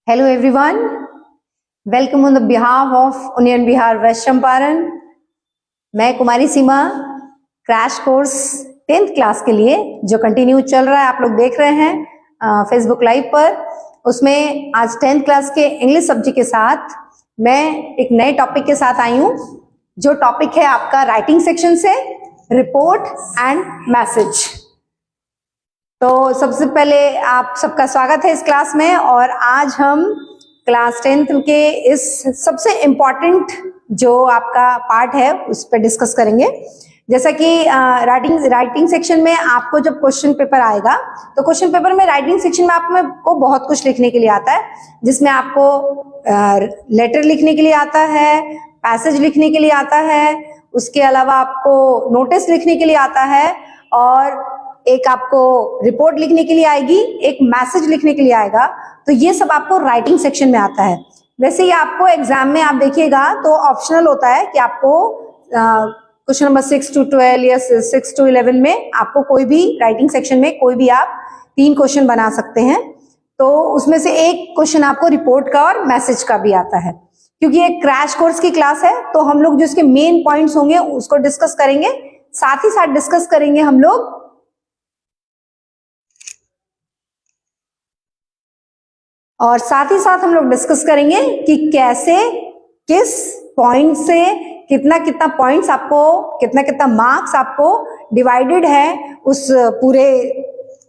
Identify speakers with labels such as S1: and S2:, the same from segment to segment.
S1: Hello everyone, welcome on the behalf of Union Bihar West Champaran। मैं कुमारी सीमा crash course 10th class के लिए जो continue चल रहा है आप लोग देख रहे हैं फेसबुक लाइव पर, उसमें आज 10th क्लास के इंग्लिश सब्जेक्ट के साथ मैं एक नए टॉपिक के साथ आई हूँ, जो टॉपिक है आपका राइटिंग सेक्शन से रिपोर्ट एंड मैसेज। तो सबसे पहले आप सबका स्वागत है इस क्लास में, और आज हम क्लास 10th के इस सबसे इम्पॉर्टेंट जो आपका पार्ट है उस पर डिस्कस करेंगे। जैसा कि राइटिंग सेक्शन में आपको जब क्वेश्चन पेपर आएगा तो क्वेश्चन पेपर में राइटिंग सेक्शन में आपको बहुत कुछ लिखने के लिए आता है, जिसमें आपको लेटर लिखने के लिए आता है, पैसेज लिखने के लिए आता है, उसके अलावा आपको नोटिस लिखने के लिए आता है, और एक आपको रिपोर्ट लिखने के लिए आएगी, एक मैसेज लिखने के लिए आएगा। तो ये सब आपको राइटिंग सेक्शन में आता है। वैसे ही आपको एग्जाम में आप देखिएगा तो ऑप्शनल होता है कि आपको क्वेश्चन नंबर 6 to 12 या 6 to 11 में आपको कोई भी राइटिंग सेक्शन में कोई भी आप 3 क्वेश्चन बना सकते हैं। तो उसमें से एक क्वेश्चन आपको रिपोर्ट का और मैसेज का भी आता है। क्योंकि ये क्रैश कोर्स की क्लास है तो हम लोग जो इसके मेन पॉइंट्स होंगे उसको डिस्कस करेंगे, साथ ही साथ डिस्कस करेंगे हम लोग डिस्कस करेंगे कि कैसे किस पॉइंट से कितना कितना पॉइंट्स आपको, कितना कितना मार्क्स आपको डिवाइडेड है उस पूरे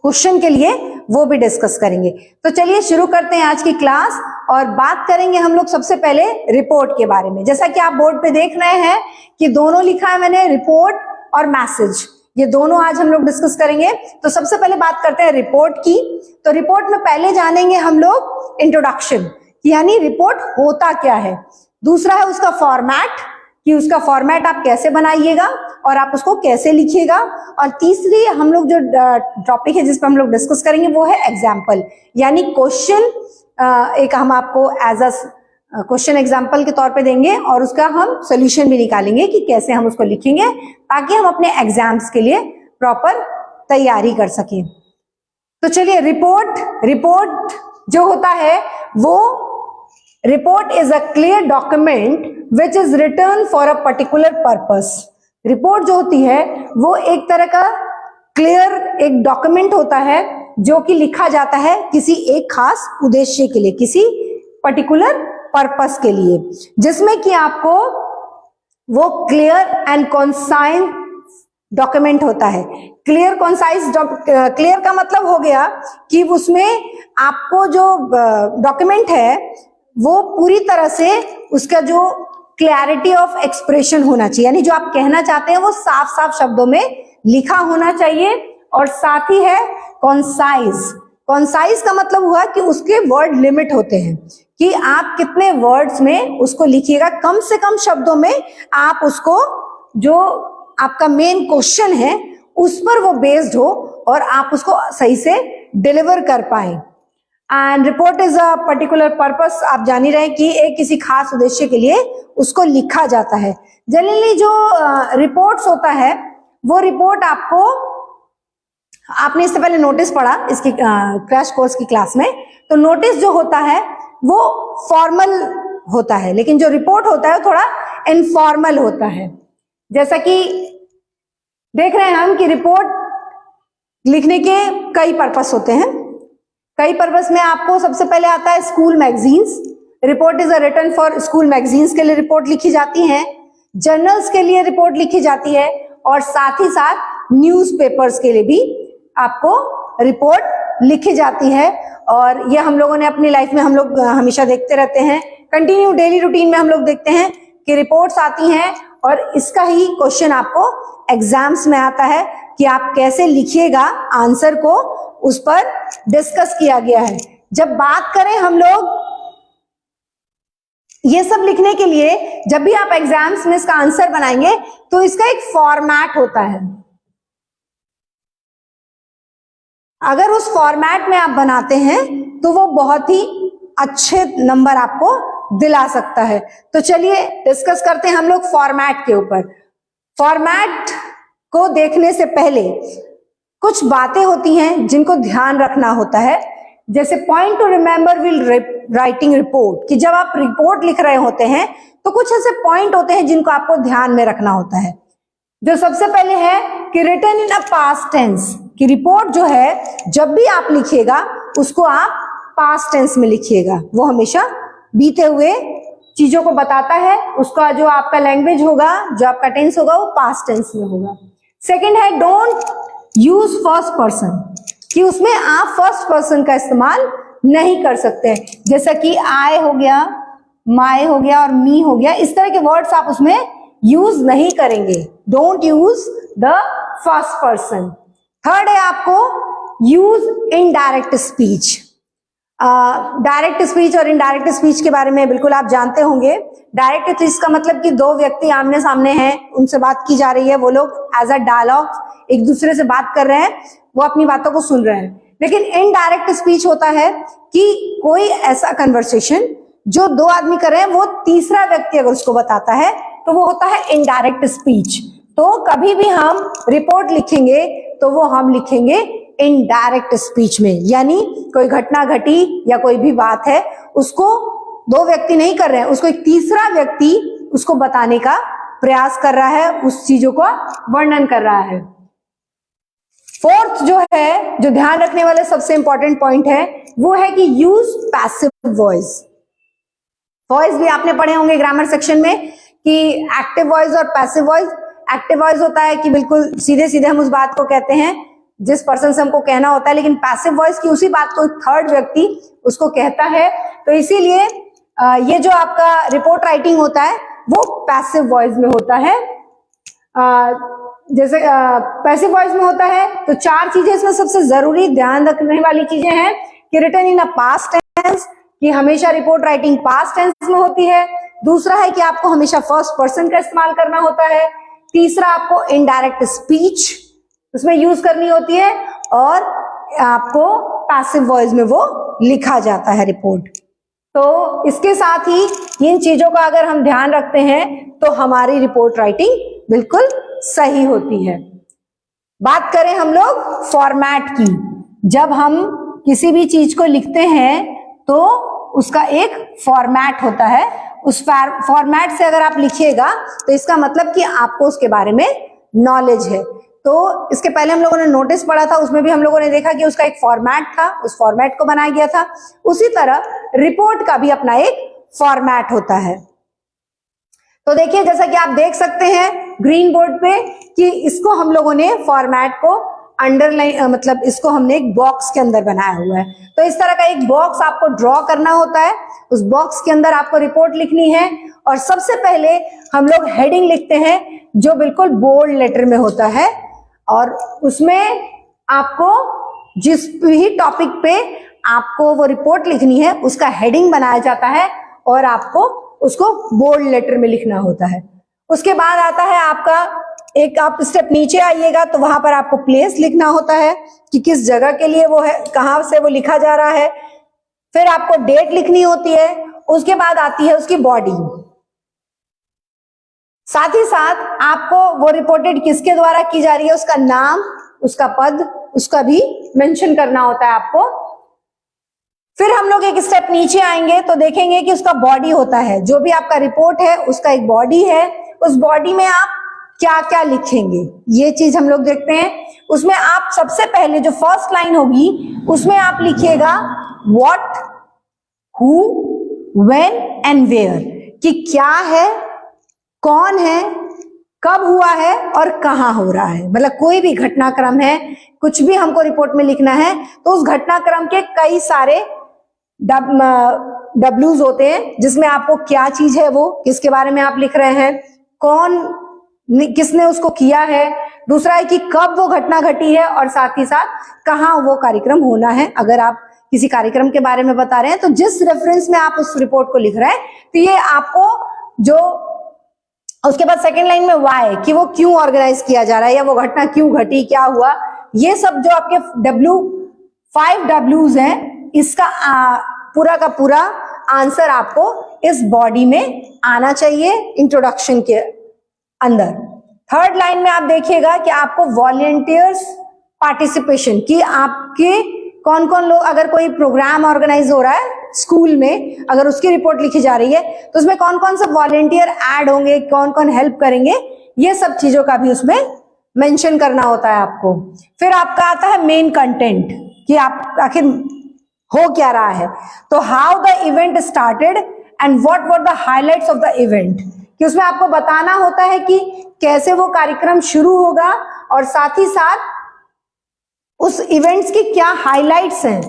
S1: क्वेश्चन के लिए, वो भी डिस्कस करेंगे। तो चलिए शुरू करते हैं आज की क्लास, और बात करेंगे हम लोग सबसे पहले रिपोर्ट के बारे में। जैसा कि आप बोर्ड पे देख रहे हैं कि दोनों लिखा है मैंने, रिपोर्ट और मैसेज, ये दोनों आज हम लोग डिस्कस करेंगे। तो सबसे पहले बात करते हैं रिपोर्ट की। तो रिपोर्ट में पहले जानेंगे हम लोग इंट्रोडक्शन, यानी रिपोर्ट होता क्या है। दूसरा है उसका फॉर्मेट, कि उसका फॉर्मेट आप कैसे बनाइएगा और आप उसको कैसे लिखिएगा। और तीसरी हम लोग जो टॉपिक है जिस पर हम लोग डिस्कस करेंगे वो है एग्जाम्पल, यानी क्वेश्चन एक हम आपको एज अ क्वेश्चन एग्जाम्पल के तौर पे देंगे और उसका हम सोल्यूशन भी निकालेंगे कि कैसे हम उसको लिखेंगे ताकि हम अपने एग्जाम्स के लिए प्रॉपर तैयारी कर सकें। तो चलिए रिपोर्ट जो होता है वो report is a clear document which is return for a particular purpose. Report जो होती है वो एक तरह का क्लियर एक डॉक्यूमेंट होता है जो कि लिखा जाता है किसी एक खास उद्देश्य के लिए, किसी पर्टिकुलर पर्पस के लिए, जिसमें कि आपको वो क्लियर एंड कॉन्साइज डॉक्यूमेंट होता है। क्लियर कॉन्साइज, क्लियर का मतलब हो गया कि उसमें आपको जो डॉक्यूमेंट है वो पूरी तरह से उसका जो क्लैरिटी ऑफ एक्सप्रेशन होना चाहिए, यानी जो आप कहना चाहते हैं वो साफ साफ शब्दों में लिखा होना चाहिए। और साथ ही है कॉन्साइज का मतलब हुआ कि उसके वर्ड लिमिट होते हैं कि आप कितने वर्ड्स में उसको लिखिएगा, कम से कम शब्दों में आप उसको, जो आपका मेन क्वेश्चन है उस पर वो बेस्ड हो और आप उसको सही से डिलीवर कर पाए। And report is a particular purpose, आप जान ही रहे कि एक किसी खास उद्देश्य के लिए उसको लिखा जाता है। जनरली जो रिपोर्ट्स होता है वो रिपोर्ट आपने इससे पहले नोटिस पढ़ा इसकी क्रैश कोर्स की क्लास में। तो नोटिस जो होता है वो फॉर्मल होता है, लेकिन जो रिपोर्ट होता है वो थोड़ा इनफॉर्मल होता है। जैसा कि देख रहे हैं हम कि रिपोर्ट लिखने के कई पर्पस होते हैं। कई पर्पस में आपको सबसे पहले आता है school magazines. Report is a written for school magazines के लिए रिपोर्ट लिखी जाती है, जर्नल्स के लिए रिपोर्ट लिखी जाती है, और साथ ही साथ न्यूज़पेपर्स के लिए भी आपको रिपोर्ट लिखी जाती है। और ये हम लोगों ने अपनी लाइफ में हम लोग हमेशा देखते रहते हैं, कंटिन्यू डेली रूटीन में हम लोग देखते हैं कि रिपोर्ट्स आती हैं, और इसका ही क्वेश्चन आपको एग्जाम्स में आता है कि आप कैसे लिखिएगा आंसर को, उस पर डिस्कस किया गया है। जब बात करें हम लोग ये सब लिखने के लिए, जब भी आप एग्जाम्स में इसका आंसर बनाएंगे तो इसका एक फॉर्मेट होता है। अगर उस फॉर्मेट में आप बनाते हैं तो वो बहुत ही अच्छे नंबर आपको दिला सकता है। तो चलिए डिस्कस करते हैं हम लोग फॉर्मेट के ऊपर। फॉर्मेट को देखने से पहले कुछ बातें होती हैं जिनको ध्यान रखना होता है। जैसे point two remember will writing report, कि जब आप रिपोर्ट लिख रहे होते हैं तो कुछ ऐसे पॉइंट होते हैं जिनको आपको ध्यान में रखना होता है। जो सबसे पहले है कि written in a past tense, कि रिपोर्ट जो है जब भी आप लिखिएगा उसको आप पास्ट टेंस में लिखिएगा, वो हमेशा बीते हुए चीजों को बताता है। उसका जो आपका लैंग्वेज होगा, जो आपका टेंस होगा, वो पास्ट टेंस में होगा। सेकंड है डोंट यूज फर्स्ट पर्सन, कि उसमें आप फर्स्ट पर्सन का इस्तेमाल नहीं कर सकते, जैसा कि आई हो गया, माई हो गया और मी हो गया, इस तरह के वर्ड्स आप उसमें यूज नहीं करेंगे। Don't use the first person. Third है आपको use indirect speech. Direct speech और इनडायरेक्ट स्पीच के बारे में बिल्कुल आप जानते होंगे। डायरेक्ट स्पीच का मतलब कि दो व्यक्ति आमने सामने हैं, उनसे बात की जा रही है, वो लोग एज अ डायलॉग एक दूसरे से बात कर रहे हैं, वो अपनी बातों को सुन रहे हैं। लेकिन इनडायरेक्ट स्पीच होता है कि कोई ऐसा कन्वर्सेशन जो दो आदमी कर रहे हैं, वो तीसरा व्यक्ति अगर उसको बताता है तो वो होता है इनडायरेक्ट स्पीच। तो कभी भी हम रिपोर्ट लिखेंगे तो वो हम लिखेंगे इनडायरेक्ट स्पीच में, यानी कोई घटना घटी या कोई भी बात है उसको दो व्यक्ति नहीं कर रहे हैं, उसको एक तीसरा व्यक्ति उसको बताने का प्रयास कर रहा है, उस चीजों का वर्णन कर रहा है। फोर्थ जो है, जो ध्यान रखने वाले सबसे इंपॉर्टेंट पॉइंट है, वो है कि यूज पैसिव वॉइस। वॉइस भी आपने पढ़े होंगे ग्रामर सेक्शन में कि एक्टिव वॉइस और पैसिव वॉइस। एक्टिव वॉइस होता है कि बिल्कुल सीधे सीधे हम उस बात को कहते हैं जिस पर्सन से हमको कहना होता है, लेकिन पैसिव वॉइस की उसी बात को एक थर्ड व्यक्ति उसको कहता है। तो इसीलिए ये जो आपका रिपोर्ट राइटिंग होता है वो पैसिव वॉइस में होता है। जैसे पैसिव वॉइस में होता है तो चार चीजें इसमें सबसे जरूरी ध्यान रखने वाली चीजें हैं कि written in a past tense, कि हमेशा रिपोर्ट राइटिंग पास्ट टेंस में होती है। दूसरा है कि आपको हमेशा फर्स्ट पर्सन का इस्तेमाल करना होता है। तीसरा, आपको इनडायरेक्ट स्पीच उसमें यूज करनी होती है, और आपको पैसिव वॉइस में वो लिखा जाता है रिपोर्ट। तो इसके साथ ही इन चीजों का अगर हम ध्यान रखते हैं तो हमारी रिपोर्ट राइटिंग बिल्कुल सही होती है। बात करें हम लोग फॉर्मेट की, जब हम किसी भी चीज को लिखते हैं तो उसका एक फॉर्मेट होता है। उस फॉर्मेट से अगर आप लिखिएगा तो इसका मतलब कि आपको उसके बारे में नॉलेज है। तो इसके पहले हम लोगों ने नोटिस पढ़ा था, उसमें भी हम लोगों ने देखा कि उसका एक फॉर्मेट था, उस फॉर्मेट को बनाया गया था। उसी तरह रिपोर्ट का भी अपना एक फॉर्मेट होता है। तो देखिए, जैसा कि आप देख सकते हैं ग्रीन बोर्ड पे कि इसको हम लोगों ने फॉर्मेट को अंडरलाइन, मतलब इसको हमने एक बॉक्स के अंदर बनाया हुआ है। तो इस तरह का एक बॉक्स आपको ड्रॉ करना होता है, उस बॉक्स के अंदर आपको रिपोर्ट लिखनी है। और सबसे पहले हम लोग हेडिंग लिखते हैं जो बिल्कुल बोल्ड लेटर में होता है, और उसमें आपको जिस भी टॉपिक पे आपको वो रिपोर्ट लिखनी है उसका हेडिंग बनाया जाता है और आपको उसको बोल्ड लेटर में लिखना होता है। उसके बाद आता है आपका एक, आप स्टेप नीचे आइएगा तो वहां पर आपको प्लेस लिखना होता है कि किस जगह के लिए वो है, कहां से वो लिखा जा रहा है। फिर आपको डेट लिखनी होती है। उसके बाद आती है उसकी बॉडी। साथ ही साथ आपको वो रिपोर्टेड किसके द्वारा की जा रही है, उसका नाम, उसका पद, उसका भी मेंशन करना होता है आपको। फिर हम लोग एक स्टेप नीचे आएंगे तो देखेंगे कि उसका बॉडी होता है। जो भी आपका रिपोर्ट है उसका एक बॉडी है, उस बॉडी में आप क्या क्या लिखेंगे ये चीज हम लोग देखते हैं। उसमें आप सबसे पहले जो फर्स्ट लाइन होगी उसमें आप लिखिएगा what, who, when and where, कि क्या है, कौन है, कब हुआ है और कहां हो रहा है। मतलब कोई भी घटनाक्रम है, कुछ भी हमको रिपोर्ट में लिखना है तो उस घटनाक्रम के कई सारे डब्ल्यूज होते हैं जिसमें आपको क्या चीज है, वो किसके बारे में आप लिख रहे हैं, कौन, किसने उसको किया है, दूसरा है कि कब वो घटना घटी है, और साथ ही साथ कहाँ वो कार्यक्रम होना है। अगर आप किसी कार्यक्रम के बारे में बता रहे हैं तो जिस रेफरेंस में आप उस रिपोर्ट को लिख रहे हैं तो ये आपको जो, उसके बाद सेकेंड लाइन में वाई, कि वो क्यों ऑर्गेनाइज किया जा रहा है या वो घटना क्यों घटी, क्या हुआ, ये सब जो आपके 5 डब्ल्यूज हैं, इसका पूरा का पूरा आंसर आपको इस बॉडी में आना चाहिए इंट्रोडक्शन के अंदर। थर्ड लाइन में आप देखिएगा कि आपको वॉलंटियर्स पार्टिसिपेशन, कि आपके कौन कौन लोग, अगर कोई प्रोग्राम ऑर्गेनाइज हो रहा है स्कूल में, अगर उसकी रिपोर्ट लिखी जा रही है तो उसमें कौन कौन से वॉलेंटियर ऐड होंगे, कौन कौन हेल्प करेंगे, ये सब चीजों का भी उसमें मेंशन करना होता है आपको। फिर आपका आता है मेन कंटेंट, कि आप आखिर हो क्या रहा है। तो how the event started and what were the highlights of the event, कि उसमें आपको बताना होता है कि कैसे वो कार्यक्रम शुरू होगा और साथ ही साथ उस इवेंट्स की क्या हाइलाइट्स हैं।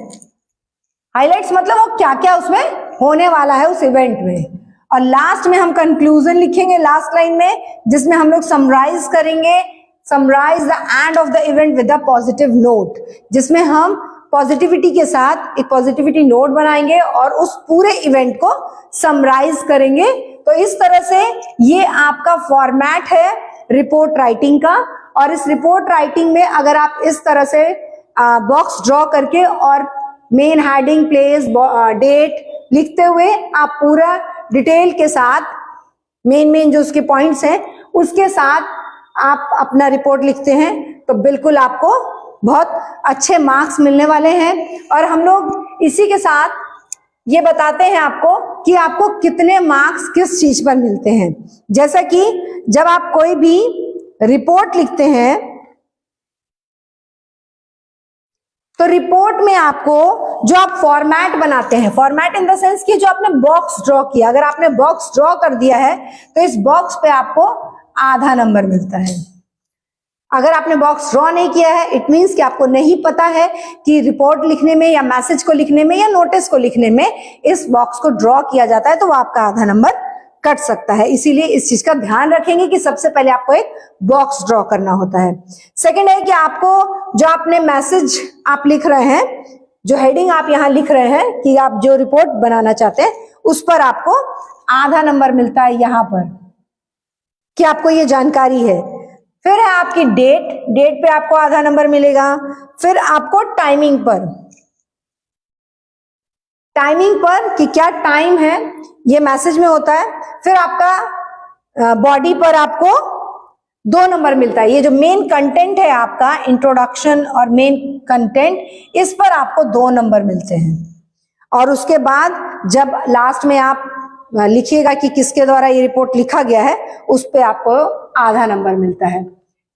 S1: हाइलाइट्स मतलब वो क्या क्या उसमें होने वाला है उस इवेंट में। और लास्ट में हम कंक्लूजन लिखेंगे लास्ट लाइन में, जिसमें हम लोग समराइज करेंगे, summarise the end of the event with a positive note, जिसमें हम पॉजिटिविटी के साथ एक पॉजिटिविटी नोट बनाएंगे और उस पूरे इवेंट को समराइज करेंगे। तो इस तरह से ये आपका फॉर्मेट है रिपोर्ट राइटिंग का। और इस रिपोर्ट राइटिंग में अगर आप इस तरह से बॉक्स ड्रॉ करके और मेन हेडिंग, प्लेस, डेट लिखते हुए आप पूरा डिटेल के साथ मेन जो उसके पॉइंट्स हैं उसके साथ आप अपना रिपोर्ट लिखते हैं तो बिल्कुल आपको बहुत अच्छे मार्क्स मिलने वाले हैं। और हम लोग इसी के साथ ये बताते हैं आपको कि आपको कितने मार्क्स किस चीज पर मिलते हैं। जैसा कि जब आप कोई भी रिपोर्ट लिखते हैं तो रिपोर्ट में आपको जो आप फॉर्मेट बनाते हैं, फॉर्मेट इन द सेंस कि जो आपने बॉक्स ड्रॉ किया, अगर आपने बॉक्स ड्रॉ कर दिया है तो इस बॉक्स पे आपको आधा नंबर मिलता है। अगर आपने बॉक्स ड्रॉ नहीं किया है इट मींस कि आपको नहीं पता है कि रिपोर्ट लिखने में या मैसेज को लिखने में या नोटिस को लिखने में इस बॉक्स को ड्रॉ किया जाता है, तो वो आपका आधा नंबर कट सकता है। इसीलिए इस चीज का ध्यान रखेंगे कि सबसे पहले आपको एक बॉक्स ड्रॉ करना होता है। सेकंड है कि आपको जो आपने मैसेज आप लिख रहे हैं, जो हेडिंग आप यहां लिख रहे हैं कि आप जो रिपोर्ट बनाना चाहते हैं उस पर आपको आधा नंबर मिलता है यहां पर, कि आपको ये जानकारी है। फिर है आपकी डेट, डेट पे आपको आधा नंबर मिलेगा। फिर आपको टाइमिंग पर, टाइमिंग पर कि क्या टाइम है ये मैसेज में होता है। फिर आपका बॉडी पर आपको 2 नंबर मिलता है। ये जो मेन कंटेंट है आपका इंट्रोडक्शन और मेन कंटेंट, इस पर आपको 2 नंबर मिलते हैं। और उसके बाद जब लास्ट में आप लिखिएगा कि किसके द्वारा ये रिपोर्ट लिखा गया है, उस पे आपको आधा नंबर मिलता है।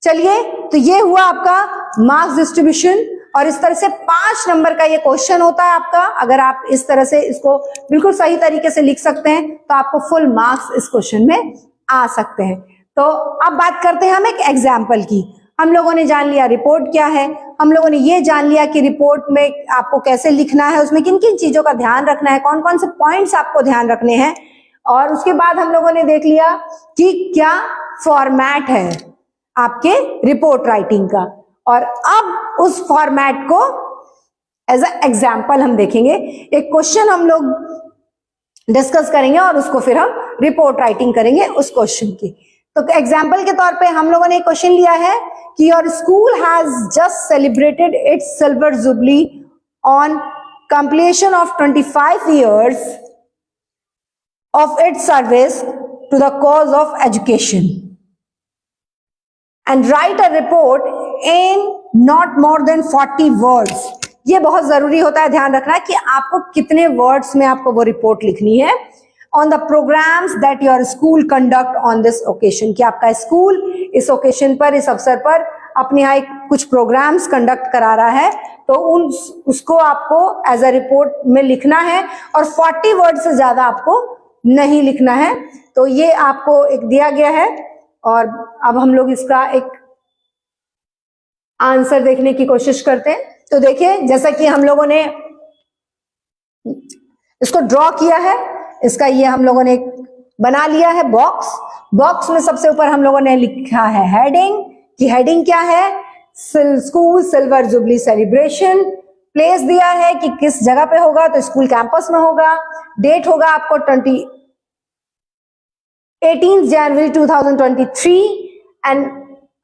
S1: चलिए, तो ये हुआ आपका मार्क्स डिस्ट्रीब्यूशन। और इस तरह से 5 नंबर का ये क्वेश्चन होता है आपका। अगर आप इस तरह से इसको बिल्कुल सही तरीके से लिख सकते हैं तो आपको फुल मार्क्स इस क्वेश्चन में आ सकते हैं। तो अब बात करते हैं हम एक एग्जाम्पल की। हम लोगों ने जान लिया रिपोर्ट क्या है, हम लोगों ने ये जान लिया कि रिपोर्ट में आपको कैसे लिखना है, उसमें किन किन चीजों का ध्यान रखना है, कौन कौन से पॉइंट्स आपको ध्यान रखने हैं। और उसके बाद हम लोगों ने देख लिया कि क्या फॉर्मेट है आपके रिपोर्ट राइटिंग का। और अब उस फॉर्मेट को एज अ एग्जाम्पल हम देखेंगे। एक क्वेश्चन हम लोग डिस्कस करेंगे और उसको फिर हम रिपोर्ट राइटिंग करेंगे उस क्वेश्चन की। तो एग्जाम्पल के तौर पे हम लोगों ने एक क्वेश्चन लिया है कि your school has just celebrated its silver jubilee on completion of 25 years of its service to the cause of education and write a report in not more than 40 words। ये बहुत जरूरी होता है ध्यान रखना कि आपको कितने वर्ड्स में आपको वो रिपोर्ट लिखनी है। On the programmes that your school conduct on this occasion, कि आपका स्कूल इस ओकेशन पर, इस अवसर पर अपने यहाँ कुछ प्रोग्राम्स कंडक्ट करा रहा है, तो उसको आपको एज अ रिपोर्ट में लिखना है और 40 वर्ड से ज्यादा आपको नहीं लिखना है। तो ये आपको एक दिया गया है और अब हम लोग इसका एक आंसर देखने की कोशिश करते हैं। तो देखिए, जैसा कि हम लोगों ने इसको ड्रॉ किया है, इसका ये हम लोगों ने बना लिया है बॉक्स। बॉक्स में सबसे ऊपर हम लोगों ने लिखा है हेडिंग, कि हेडिंग क्या है, school silver jubilee celebration. Place दिया है कि किस जगह पे होगा, तो स्कूल कैंपस में होगा। डेट होगा आपको 18 जनवरी 2023। एंड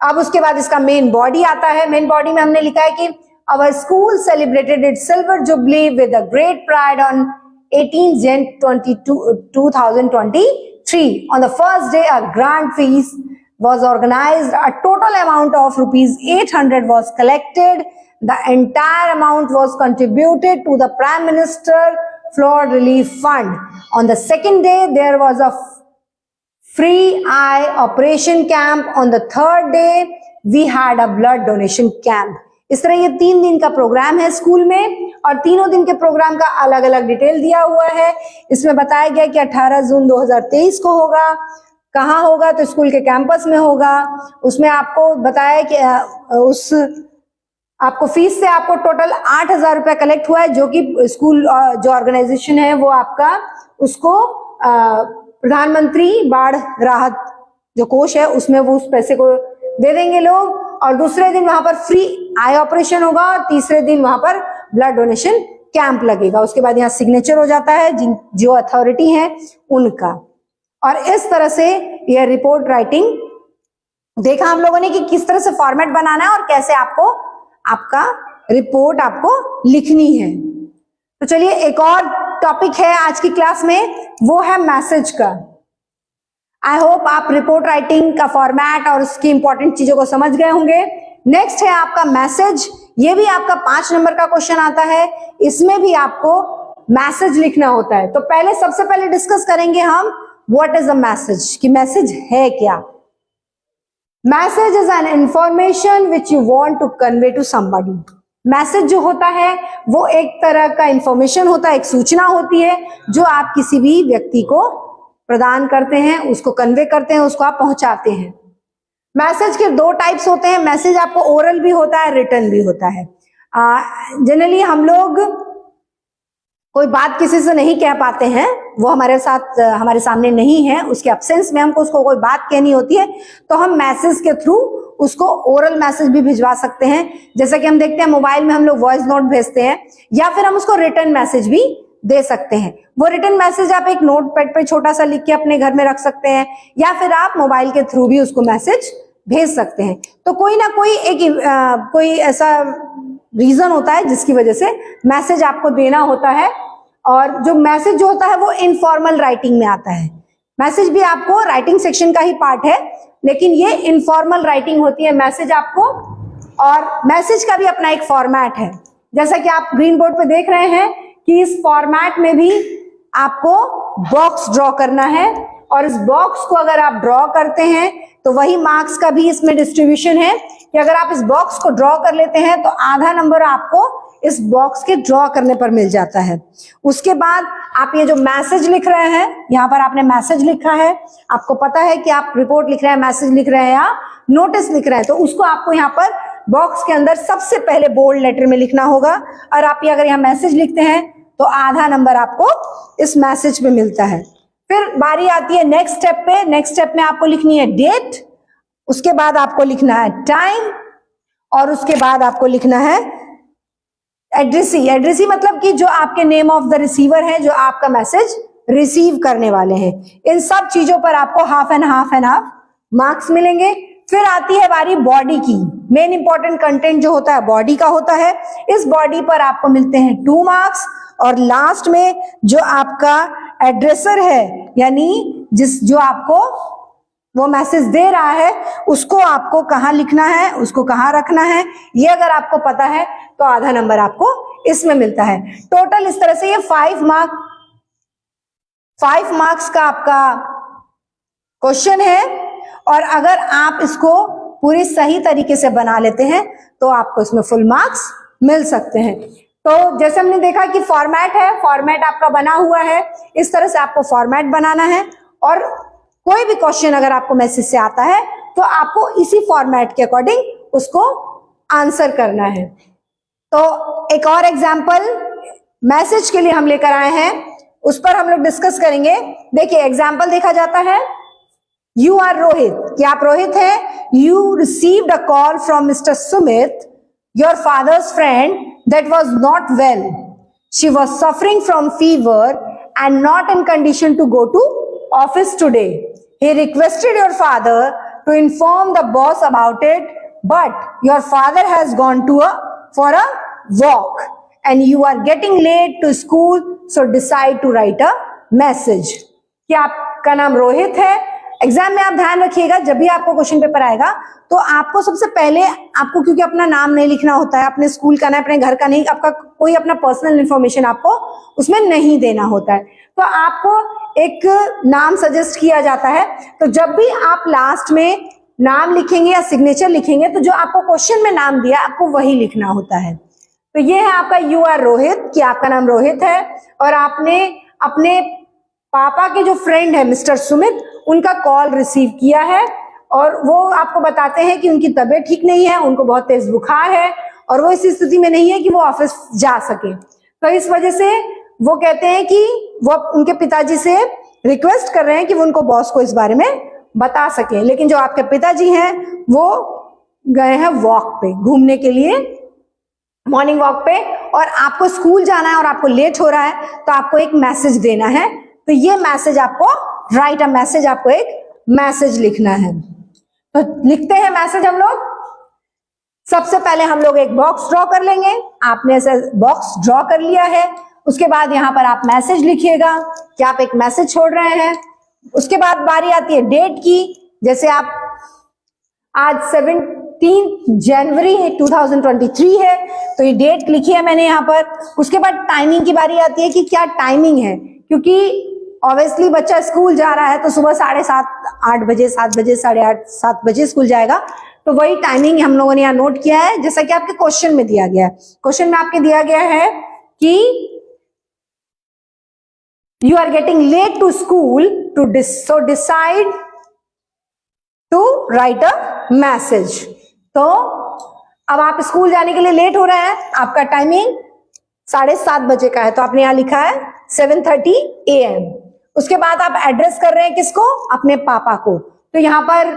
S1: अब उसके बाद इसका मेन बॉडी आता है। मेन बॉडी में हमने लिखा है कि our school celebrated its silver jubilee with a great pride on 18 Jan 2023. On the first day, a grand feast was organized. A total amount of rupees 800 was collected. The entire amount was contributed to the Prime Minister Flood Relief Fund. On the second day, there was a free eye operation camp. On the third day, we had a blood donation camp. इस तरह ये 3 दिन का programme है school में, और तीनों दिन के प्रोग्राम का अलग अलग डिटेल दिया हुआ है। इसमें बताया गया कि 18 जून 2023 को होगा। कहाँ होगा? तो स्कूल के कैंपस में होगा। उसमें आपको बताया कि आपको फीस से आपको टोटल 8,000 रुपया कलेक्ट हुआ है, जो कि स्कूल जो ऑर्गेनाइजेशन है वो आपका उसको प्रधानमंत्री बाढ़ राहत जो कोष है उसमें वो उस पैसे को दे देंगे लोग। और दूसरे दिन वहां पर फ्री आई ऑपरेशन होगा, और तीसरे दिन वहां पर ब्लड डोनेशन कैंप लगेगा। उसके बाद यहाँ सिग्नेचर हो जाता है जो अथॉरिटी है उनका। और इस तरह से यह रिपोर्ट राइटिंग देखा हम लोगों ने कि किस तरह से फॉर्मेट बनाना है और कैसे आपको आपका रिपोर्ट आपको लिखनी है। तो चलिए एक और टॉपिक है आज की क्लास में, वो है मैसेज का। आई होप आप रिपोर्ट राइटिंग का फॉर्मेट और उसकी इंपॉर्टेंट चीजों को समझ गए होंगे। नेक्स्ट है आपका मैसेज। ये भी आपका 5 नंबर का क्वेश्चन आता है। इसमें भी आपको मैसेज लिखना होता है। तो पहले सबसे पहले डिस्कस करेंगे हम व्हाट इज अ मैसेज, कि मैसेज है क्या। Message is an information which you want to convey to somebody. Message जो होता है वो एक तरह का इंफॉर्मेशन होता है, एक सूचना होती है जो आप किसी भी व्यक्ति को प्रदान करते हैं, उसको कन्वे करते हैं, उसको आप पहुंचाते हैं। मैसेज के 2 टाइप्स होते हैं। मैसेज आपको ओरल भी होता है, रिटन भी होता है। जनरली हम लोग कोई बात किसी से नहीं कह पाते हैं, वो हमारे साथ हमारे सामने नहीं है, उसके एब्सेंस में हमको उसको कोई बात कहनी होती है, तो हम मैसेज के थ्रू उसको ओरल मैसेज भी भिजवा सकते हैं। जैसा कि हम देखते हैं मोबाइल में हम लोग वॉइस नोट भेजते हैं, या फिर हम उसको रिटन मैसेज भी दे सकते हैं। वो रिटन मैसेज आप एक नोटपैड पे छोटा सा लिख के अपने घर में रख सकते हैं, या फिर आप मोबाइल के थ्रू भी उसको मैसेज भेज सकते हैं। तो कोई ना कोई कोई ऐसा रीजन होता है जिसकी वजह से मैसेज आपको देना होता है। और जो मैसेज जो होता है वो इनफॉर्मल राइटिंग में आता है। मैसेज भी आपको राइटिंग सेक्शन का ही पार्ट है, लेकिन ये इनफॉर्मल राइटिंग होती है मैसेज आपको। और मैसेज का भी अपना एक फॉर्मेट है, जैसा कि आप ग्रीन बोर्ड पे देख रहे हैं कि इस फॉर्मेट में भी आपको बॉक्स ड्रॉ करना है, और इस बॉक्स को अगर आप ड्रॉ करते हैं तो वही मार्क्स का भी इसमें डिस्ट्रीब्यूशन है कि अगर आप इस बॉक्स को ड्रॉ कर लेते हैं तो आधा नंबर आपको इस बॉक्स के ड्रॉ करने पर मिल जाता है। उसके बाद आप ये जो मैसेज लिख रहे हैं, यहाँ पर आपने मैसेज लिखा है, आपको पता है कि आप रिपोर्ट लिख रहे हैं, मैसेज लिख रहे हैं या नोटिस लिख रहे हैं, तो उसको आपको यहाँ पर बॉक्स के अंदर सबसे पहले बोल्ड लेटर में लिखना होगा। और आप ये अगर यहाँ मैसेज लिखते हैं तो आधा नंबर आपको इस मैसेज पे मिलता है। फिर बारी आती है नेक्स्ट स्टेप पे। नेक्स्ट स्टेप में आपको लिखनी है डेट, उसके बाद आपको लिखना है टाइम, और उसके बाद आपको लिखना है एड्रेसी। एड्रेसी मतलब कि जो आपके नेम ऑफ द रिसीवर है, जो आपका मैसेज रिसीव करने वाले हैं। इन सब चीजों पर आपको हाफ एंड हाफ मार्क्स मिलेंगे। फिर आती है बारी बॉडी की। मेन इंपॉर्टेंट कंटेंट जो होता है बॉडी का होता है। इस बॉडी पर आपको मिलते हैं 2 मार्क्स। और लास्ट में जो आपका एड्रेसर है, यानी जो आपको वो मैसेज दे रहा है, उसको आपको कहाँ लिखना है, उसको कहाँ रखना है, ये अगर आपको पता है तो आधा नंबर आपको इसमें मिलता है। टोटल इस तरह से ये 5 मार्क्स का आपका क्वेश्चन है। और अगर आप इसको पूरी सही तरीके से बना लेते हैं तो आपको इसमें फुल मार्क्स मिल सकते हैं। तो जैसे हमने देखा कि फॉर्मेट है, फॉर्मेट आपका बना हुआ है, इस तरह से आपको फॉर्मेट बनाना है। और कोई भी क्वेश्चन अगर आपको मैसेज से आता है तो आपको इसी फॉर्मेट के अकॉर्डिंग उसको आंसर करना है। तो एक और एग्जाम्पल मैसेज के लिए हम लेकर आए हैं, उस पर हम लोग डिस्कस करेंगे। देखिए एग्जाम्पल देखा जाता है, यू आर रोहित, कि आप रोहित हैं। You received a call from mister Sumit, your fathers friend, that was not well. She was suffering from fever and not in condition to go to office today. He requested your father to inform the boss about it, but your father has gone for a walk and you are getting late to school, so decide to write a message. कि आपका नाम रोहित है, exam में आप ध्यान रखिएगा, जब भी आपको क्वेश्चन पेपर आएगा तो आपको सबसे पहले आपको, क्योंकि अपना नाम नहीं लिखना होता है, अपने स्कूल का नहीं, अपने घर का नहीं, आपका कोई अपना पर्सनल इंफॉर्मेशन आपको उसमें नहीं देना होता है, तो आपको एक नाम सजेस्ट किया जाता है। तो जब भी आप लास्ट में नाम लिखेंगे या सिग्नेचर लिखेंगे तो जो आपको क्वेश्चन में नाम दिया आपको वही लिखना होता है। तो ये है आपका यू आर रोहित, कि आपका नाम रोहित है और आपने अपने पापा के जो फ्रेंड है मिस्टर सुमित, उनका कॉल रिसीव किया है और वो आपको बताते हैं कि उनकी तबीयत ठीक नहीं है, उनको बहुत तेज बुखार है और वो इस स्थिति में नहीं है कि वो ऑफिस जा सके। तो इस वजह से वो कहते हैं कि वो उनके पिताजी से रिक्वेस्ट कर रहे हैं कि वो उनको बॉस को इस बारे में बता सके, लेकिन जो आपके पिताजी हैं वो गए हैं वॉक पे, घूमने के लिए, मॉर्निंग वॉक पे, और आपको स्कूल जाना है और आपको लेट हो रहा है तो आपको एक मैसेज देना है। तो ये मैसेज आपको, राइट अ मैसेज, आपको एक मैसेज लिखना है। तो लिखते हैं मैसेज हम लोग। सबसे पहले हम लोग एक बॉक्स ड्रॉ कर लेंगे। आपने ऐसे बॉक्स ड्रॉ कर लिया है, उसके बाद यहां पर आप मैसेज लिखिएगा कि आप एक मैसेज छोड़ रहे हैं। उसके बाद बारी आती है डेट की, जैसे आप आज 17 जनवरी 2023 है तो ये डेट लिखी है मैंने यहाँ पर। उसके बाद टाइमिंग की बारी आती है कि क्या टाइमिंग है, क्योंकि ऑब्वियसली बच्चा स्कूल जा रहा है तो सुबह 7:30 8 बजे, 7 बजे, 8:30 7 बजे स्कूल जाएगा, तो वही टाइमिंग हम लोगों ने यहाँ नोट किया है, जैसा कि आपके क्वेश्चन में दिया गया है। क्वेश्चन में आपके दिया गया है कि you are getting late to school so decide to write a message। तो अब आप स्कूल जाने के लिए लेट हो रहे हैं, आपका टाइमिंग 7:30 बजे का है, तो आपने यहाँ लिखा है 7:30 AM। उसके बाद आप एड्रेस कर रहे हैं किसको, अपने पापा को। तो यहाँ पर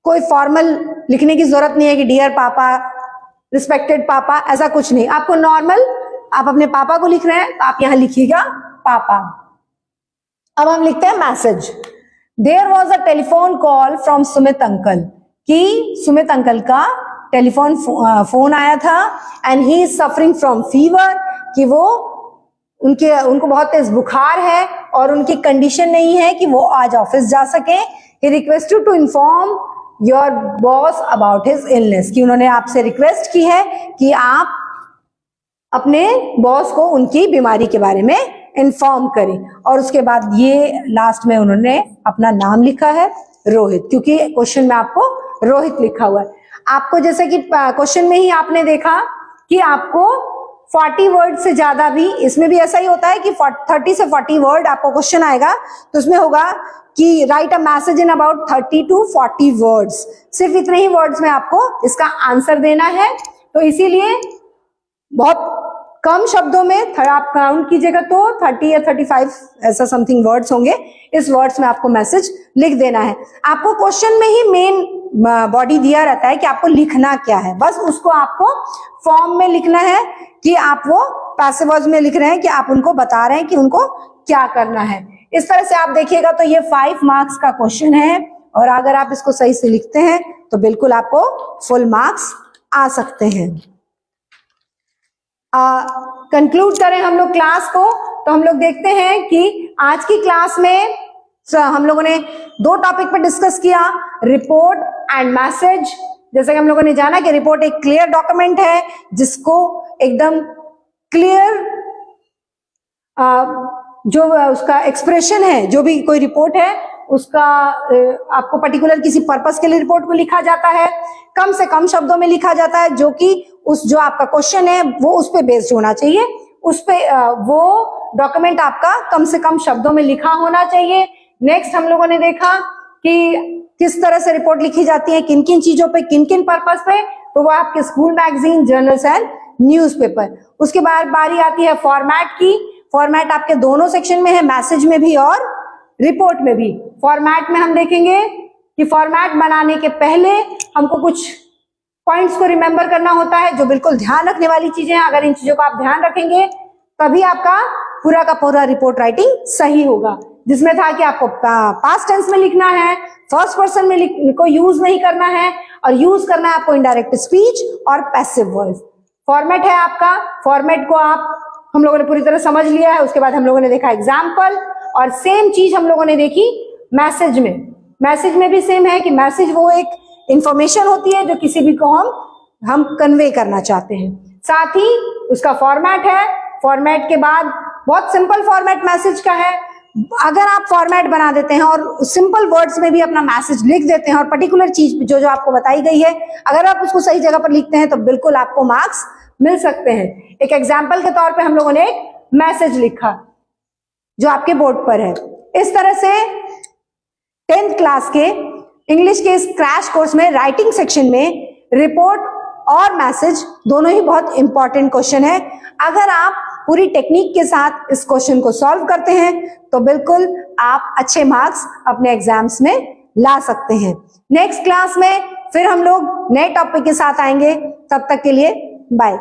S1: कोई फॉर्मल लिखने की जरूरत नहीं है कि डियर पापा, रिस्पेक्टेड पापा, ऐसा कुछ नहीं, आपको नॉर्मल आप अपने पापा को लिख रहे हैं तो आप यहाँ लिखिएगा पापा। अब हम लिखते हैं message. There was a telephone call from Sumit uncle, कि सुमित अंकल का टेलीफोन फोन आया था, and he is suffering from fever, कि वो उनको बहुत तेज बुखार है और उनकी कंडीशन नहीं है कि वो आज ऑफिस जा सके। He requested to inform your boss about his illness, कि उन्होंने आपसे रिक्वेस्ट की है कि आप अपने बॉस को उनकी बीमारी के बारे में इन्फॉर्म करें। और उसके बाद ये लास्ट में उन्होंने अपना नाम लिखा है रोहित, क्योंकि क्वेश्चन में आपको रोहित लिखा हुआ है। आपको जैसे कि क्वेश्चन में ही आपने देखा कि आपको 40 वर्ड से ज्यादा भी, इसमें भी ऐसा ही होता है कि 30 से 40 वर्ड आपको क्वेश्चन आएगा, तो उसमें होगा कि right a message in about 30 to 40 words. सिर्फ इतने ही वर्ड्स में आपको इसका आंसर देना है। तो इसीलिए बहुत कम शब्दों में, आप काउंट कीजिएगा तो 30 या 35 ऐसा समथिंग वर्ड्स होंगे, इस वर्ड्स में आपको मैसेज लिख देना है। आपको क्वेश्चन में ही मेन बॉडी दिया रहता है कि आपको लिखना क्या है, बस उसको आपको फॉर्म में लिखना है कि आप वो पैसिव वॉइस में लिख रहे हैं कि आप उनको बता रहे हैं कि उनको क्या करना है। इस तरह से आप देखिएगा तो ये 5 मार्क्स का क्वेश्चन है, और अगर आप इसको सही से लिखते हैं तो बिल्कुल आपको फुल मार्क्स आ सकते हैं। कंक्लूड करें हम लोग क्लास को, तो हम लोग देखते हैं कि आज की क्लास में हम लोगों ने 2 टॉपिक पर डिस्कस किया, रिपोर्ट एंड मैसेज। जैसे कि हम लोगों ने जाना कि रिपोर्ट एक क्लियर डॉक्यूमेंट है जिसको एकदम क्लियर जो उसका एक्सप्रेशन है, जो भी कोई रिपोर्ट है उसका आपको पर्टिकुलर किसी पर्पस के लिए रिपोर्ट को लिखा जाता है, कम से कम शब्दों में लिखा जाता है, जो कि उस जो आपका क्वेश्चन है वो उस पे बेस्ड होना चाहिए, उस पे वो डॉक्यूमेंट आपका कम से कम शब्दों में लिखा होना चाहिए। नेक्स्ट हम लोगों ने देखा कि किस तरह से रिपोर्ट लिखी जाती है, किन किन चीजों पे, किन किन पर्पस पे, तो वो आपके school magazine, journals and newspaper. उसके बाद बारी आती है फॉर्मेट की। फॉर्मेट आपके दोनों सेक्शन में है, मैसेज में भी और रिपोर्ट में भी। फॉर्मेट में हम देखेंगे कि फॉर्मेट बनाने के पहले हमको कुछ पॉइंट्स को रिमेंबर करना होता है, जो बिल्कुल ध्यान रखने वाली चीजें हैं। अगर इन चीजों का आप ध्यान रखेंगे तभी आपका पूरा का पूरा रिपोर्ट राइटिंग सही होगा। जिसमें था कि आपको पास्ट टेंस में लिखना है, फर्स्ट पर्सन में को यूज नहीं करना है, और यूज करना है आपको इनडायरेक्ट स्पीच और पैसिव वॉइस। फॉर्मेट है आपका, फॉर्मेट को आप हम लोगों ने पूरी तरह समझ लिया है। उसके बाद हम लोगों ने देखा एग्जाम्पल, और सेम चीज हम लोगों ने देखी मैसेज में। मैसेज में भी सेम है कि मैसेज वो एक इंफॉर्मेशन होती है जो किसी भी को हम कन्वे करना चाहते हैं। साथ ही उसका फॉर्मेट है, फॉर्मेट के बाद बहुत सिंपल फॉर्मेट मैसेज का है। अगर आप फॉर्मेट बना देते हैं और सिंपल वर्ड्स में भी अपना मैसेज लिख देते हैं और पर्टिकुलर चीज जो जो आपको बताई गई है अगर आप उसको सही जगह पर लिखते हैं तो बिल्कुल आपको मार्क्स मिल सकते हैं। एक एग्जाम्पल के तौर पे हम लोगों ने एक मैसेज लिखा जो आपके बोर्ड पर है। इस तरह से 10th क्लास के इंग्लिश के इस क्रैश कोर्स में राइटिंग सेक्शन में रिपोर्ट और मैसेज दोनों ही बहुत इंपॉर्टेंट क्वेश्चन है। अगर आप पूरी टेक्निक के साथ इस क्वेश्चन को सॉल्व करते हैं तो बिल्कुल आप अच्छे मार्क्स अपने एग्जाम्स में ला सकते हैं। नेक्स्ट क्लास में फिर हम लोग नए टॉपिक के साथ आएंगे, तब तक के लिए बाय।